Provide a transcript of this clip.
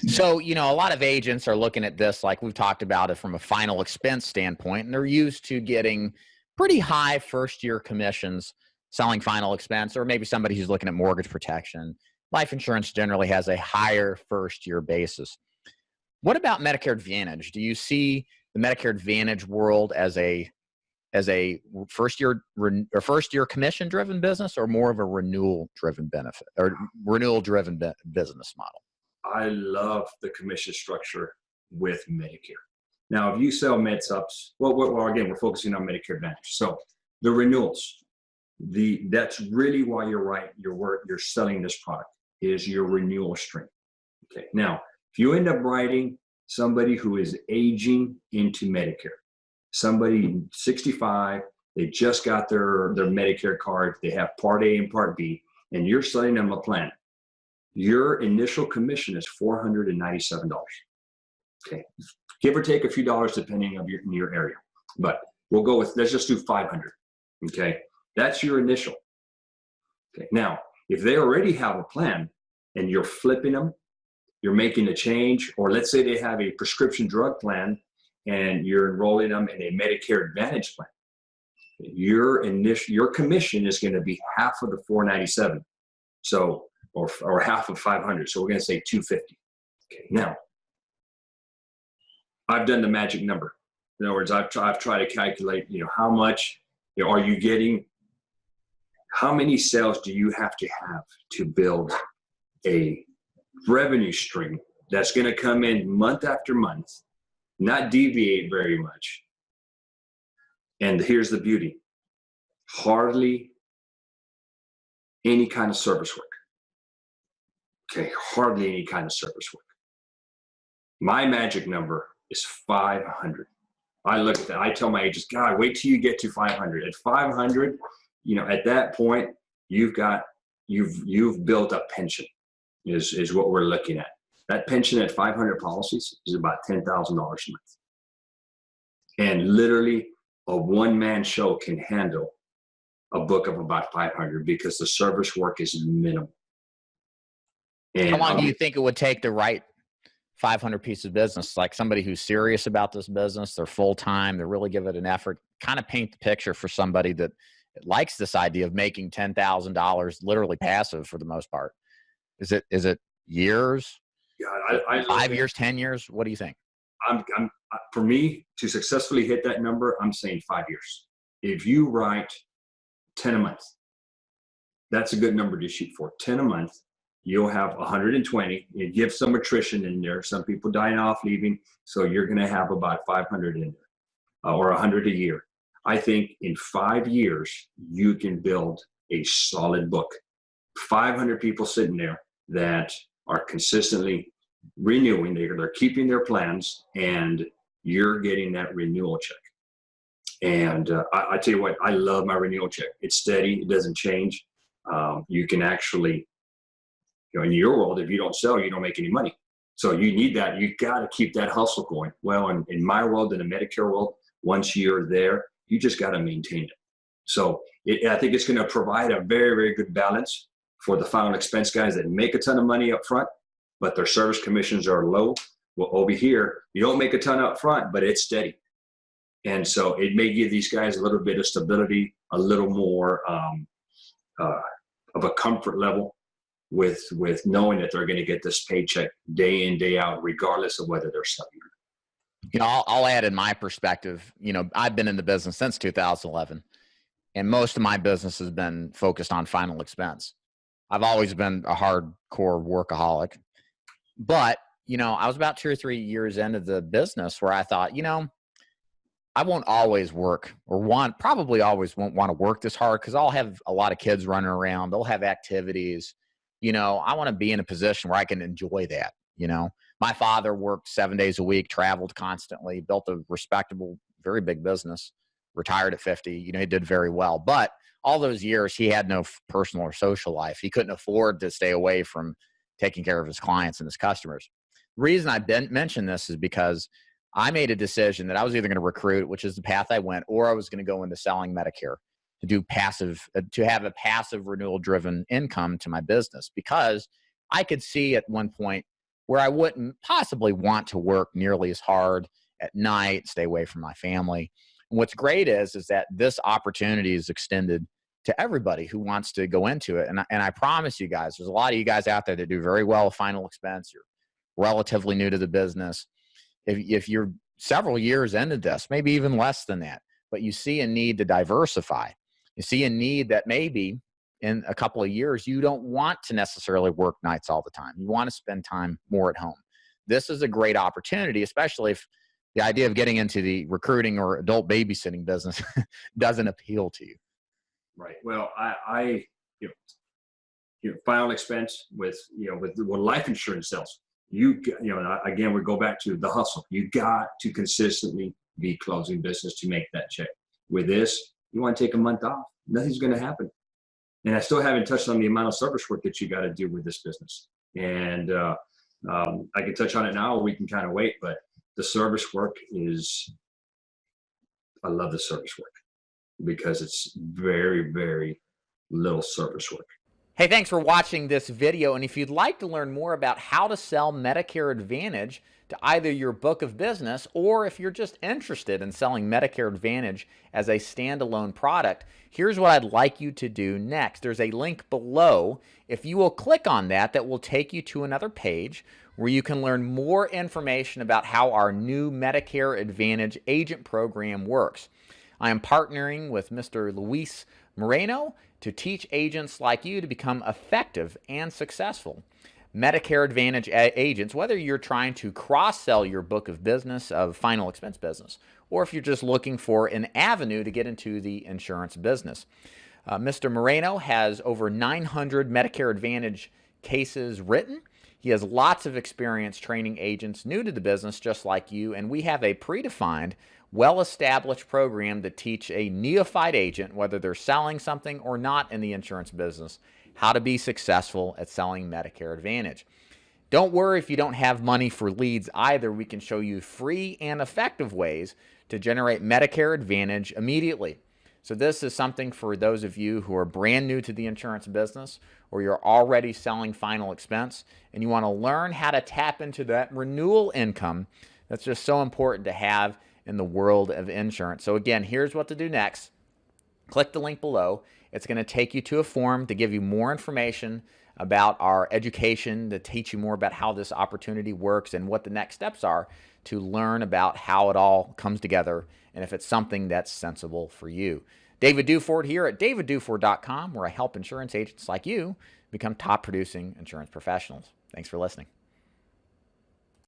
So, a lot of agents are looking at this, like we've talked about it from a final expense standpoint, and they're used to getting pretty high first year commissions selling final expense, or maybe somebody who's looking at mortgage protection. Life insurance generally has a higher first year basis. What about Medicare Advantage? Do you see the Medicare Advantage world as a first year commission driven business, or more of a renewal driven benefit or renewal driven business model? I love the commission structure with Medicare. Now, if you sell med subs, well, again, we're focusing on Medicare Advantage. So the renewals, that's really why you're right. You're selling this product is your renewal stream. Okay. Now, if you end up writing somebody who is aging into Medicare, somebody 65, they just got their Medicare card, they have Part A and Part B, and you're selling them a plan, your initial commission is $497. Okay, give or take a few dollars depending on your area, but we'll go with, let's just do 500. Okay, that's your initial. Okay, now if they already have a plan and you're flipping them, you're making a change, or let's say they have a prescription drug plan and you're enrolling them in a Medicare Advantage plan, your commission is going to be half of the 497. So, or half of 500. So we're going to say 250. Okay. Now, I've done the magic number. In other words, I've tried to calculate, how much are you getting? How many sales do you have to build a revenue stream that's going to come in month after month, not deviate very much? And here's the beauty: hardly any kind of service work. Okay, hardly any kind of service work. My magic number is 500. I look at that. I tell my agents, God, wait till you get to 500. At 500, at that point, you've built a pension. Is what we're looking at. That pension at 500 policies is about $10,000 a month. And literally, a one-man show can handle a book of about 500 because the service work is minimal. And how long do you think it would take to write 500 pieces of business? Like somebody who's serious about this business, they're full-time, they really give it an effort, kind of paint the picture for somebody that likes this idea of making $10,000 literally passive for the most part. Is it years? Yeah, I 5 years, 10 years? What do you think? For me to successfully hit that number, I'm saying 5 years. If you write 10 a month, that's a good number to shoot for. 10 a month, you'll have 120. You give some attrition in there. Some people dying off, leaving. So you're going to have about 500 in there, or 100 a year. I think in 5 years, you can build a solid book. 500 people sitting there that are consistently renewing. They're keeping their plans, and you're getting that renewal check. And I tell you what, I love my renewal check. It's steady. It doesn't change. You can actually, in your world, if you don't sell, you don't make any money. So you need that. You got to keep that hustle going. Well, in my world, in the Medicare world, once you're there, you just got to maintain it. So I think it's going to provide a very, very good balance for the final expense guys that make a ton of money up front, but their service commissions are low. Well, over here, you don't make a ton up front, but it's steady. And so it may give these guys a little bit of stability, a little more of a comfort level with knowing that they're going to get this paycheck day in, day out, regardless of whether they're selling or not. I'll add in my perspective, I've been in the business since 2011, and most of my business has been focused on final expense. I've always been a hardcore workaholic, but, I was about 2 or 3 years into the business where I thought, I won't always work, or probably always won't want to work this hard, because I'll have a lot of kids running around. They'll have activities. I want to be in a position where I can enjoy that. My father worked 7 days a week, traveled constantly, built a respectable, very big business, retired at 50. He did very well. But all those years, he had no personal or social life. He couldn't afford to stay away from taking care of his clients and his customers. The reason I mention this is because I made a decision that I was either going to recruit, which is the path I went, or I was going to go into selling Medicare to have a passive renewal driven income to my business, because I could see at one point where I wouldn't possibly want to work nearly as hard at night, stay away from my family. And what's great is that this opportunity is extended to everybody who wants to go into it. And I promise you guys, there's a lot of you guys out there that do very well with final expense. You're relatively new to the business. If you're several years into this, maybe even less than that, but you see a need to diversify, you see a need that maybe in a couple of years, you don't want to necessarily work nights all the time. You want to spend time more at home. This is a great opportunity, especially if the idea of getting into the recruiting or adult babysitting business doesn't appeal to you. Right. Well, I final expense with life insurance sales. Again, we go back to the hustle. You got to consistently be closing business to make that check. With this, you want to take a month off. Nothing's going to happen. And I still haven't touched on the amount of service work that you got to do with this business. And I can touch on it now, or we can kind of wait, but the service work I love the service work because it's very, very little service work. Hey, thanks for watching this video. And if you'd like to learn more about how to sell Medicare Advantage to either your book of business, or if you're just interested in selling Medicare Advantage as a standalone product, here's what I'd like you to do next. There's a link below. If you will click on that, that will take you to another page where you can learn more information about how our new Medicare Advantage agent program works. I am partnering with Mr. Luis Moreno to teach agents like you to become effective and successful Medicare Advantage agents, whether you're trying to cross-sell your book of business of final expense business, or if you're just looking for an avenue to get into the insurance business. Mr. Moreno has over 900 Medicare Advantage cases written. He has lots of experience training agents new to the business just like you, and we have a predefined, well-established program to teach a neophyte agent, whether they're selling something or not in the insurance business, how to be successful at selling Medicare Advantage. Don't worry if you don't have money for leads either. We can show you free and effective ways to generate Medicare Advantage immediately. So this is something for those of you who are brand new to the insurance business, or you're already selling final expense and you want to learn how to tap into that renewal income that's just so important to have in the world of insurance. So again, here's what to do next. Click the link below. It's going to take you to a form to give you more information about our education, to teach you more about how this opportunity works and what the next steps are to learn about how it all comes together and if it's something that's sensible for you. David Duford here at davidduford.com, where I help insurance agents like you become top producing insurance professionals. Thanks for listening.